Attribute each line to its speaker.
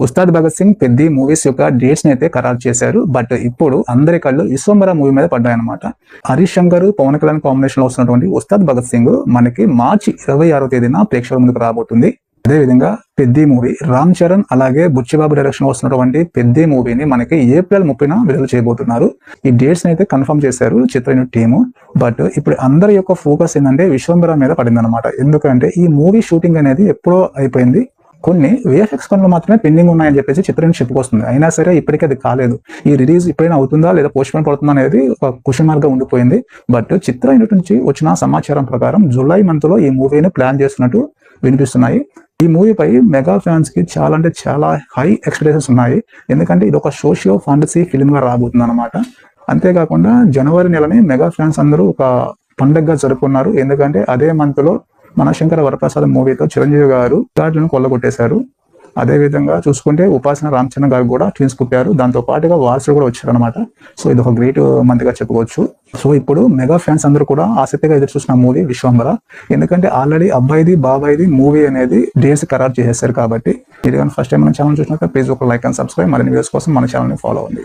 Speaker 1: Ustaad Bhagat Singh Peddi movies యొక్క dates ని అయితే ఖరారు చేశారు. బట్ ఇప్పుడు అందరి కళ్ళు విశ్వంబర మూవీ మీద పడ్డాయన్నమాట. హరీష్ శంకర్, పవన్ కళ్యాణ్ కాంబినేషన్ లో వస్తున్నటువంటి ఉస్తాద్ భగత్ సింగ్ మనకి మార్చి 26వ తేదీన ప్రేక్షకుల ముందుకు రాబోతుంది. అదేవిధంగా పెద్ది మూవీ రామ్ చరణ్ అలాగే బుచ్చిబాబు డైరెక్షన్ వస్తున్నటువంటి పెద్ది మూవీని మనకి ఏప్రిల్ 30న విడుదల చేయబోతున్నారు. ఈ డేట్స్ అయితే కన్ఫర్మ్ చేశారు చిత్ర యూనిట్ టీము. బట్ ఇప్పుడు అందరి యొక్క ఫోకస్ ఏంటంటే విశ్వంబర మీద పడిందనమాట. ఎందుకంటే ఈ మూవీ షూటింగ్ అనేది ఎప్పుడో అయిపోయింది. కొన్ని విఎఫ్ఎక్స్ పనులు మాత్రమే పెండింగ్ ఉన్నాయని చెప్పేసి చిత్రం చెప్పుకొస్తుంది. అయినా సరే ఇప్పటికీ అది కాలేదు. ఈ రిలీజ్ ఎప్పుడైనా అవుతుందా లేదా పోస్ట్ పోన్ పడుతుందా అనేది ఒక క్వశ్చన్ మార్క్ గా ఉండిపోయింది. బట్ చిత్ర యూనిట్ నుంచి వచ్చిన సమాచారం ప్రకారం జూలై మంత్ లో ఈ మూవీని ప్లాన్ చేస్తున్నట్టు వినిపిస్తున్నాయి. ఈ మూవీపై మెగా ఫ్యాన్స్ కి చాలా అంటే చాలా హై ఎక్స్పెక్టేషన్స్ ఉన్నాయి. ఎందుకంటే ఇది ఒక సోషియో ఫాంటసీ ఫిల్మ్ గా రాబోతుంది అనమాట. అంతేకాకుండా జనవరి నెలని మెగా ఫ్యాన్స్ అందరూ ఒక పండగగా జరుపుకున్నారు. ఎందుకంటే అదే మంత్ లో మనశంకర వరప్రసాద్ మూవీతో చిరంజీవి గారు రికార్డులను కొల్లగొట్టేశారు. అదే విధంగా చూసుకుంటే ఉపాసన రామచంద్ర గారు కూడా ట్విన్స్ పుట్టారు. దాంతో పాటుగా వారసులు కూడా వచ్చారు అనమాట. సో ఇది ఒక గ్రేట్ మంత్ గా చెప్పుకోవచ్చు. సో ఇప్పుడు మెగా ఫ్యాన్స్ అందరూ కూడా ఆసక్తిగా ఎదురు చూసిన మూవీ విశ్వంబర. ఎందుకంటే ఆల్రెడీ అబ్బాయిది బాబాయిది మూవీ అనేది డేట్స్ ఖరారు చేసేసారు. కాబట్టి ఇది ఫస్ట్ టైం మన ఛానల్ చూసినాక ప్లీజ్ ఒక లైక్ అండ్ సబ్స్క్రైబ్. మరిన్ని వీడియోస్ కోసం మన ఛానల్ ని ఫాలో అవ్వండి.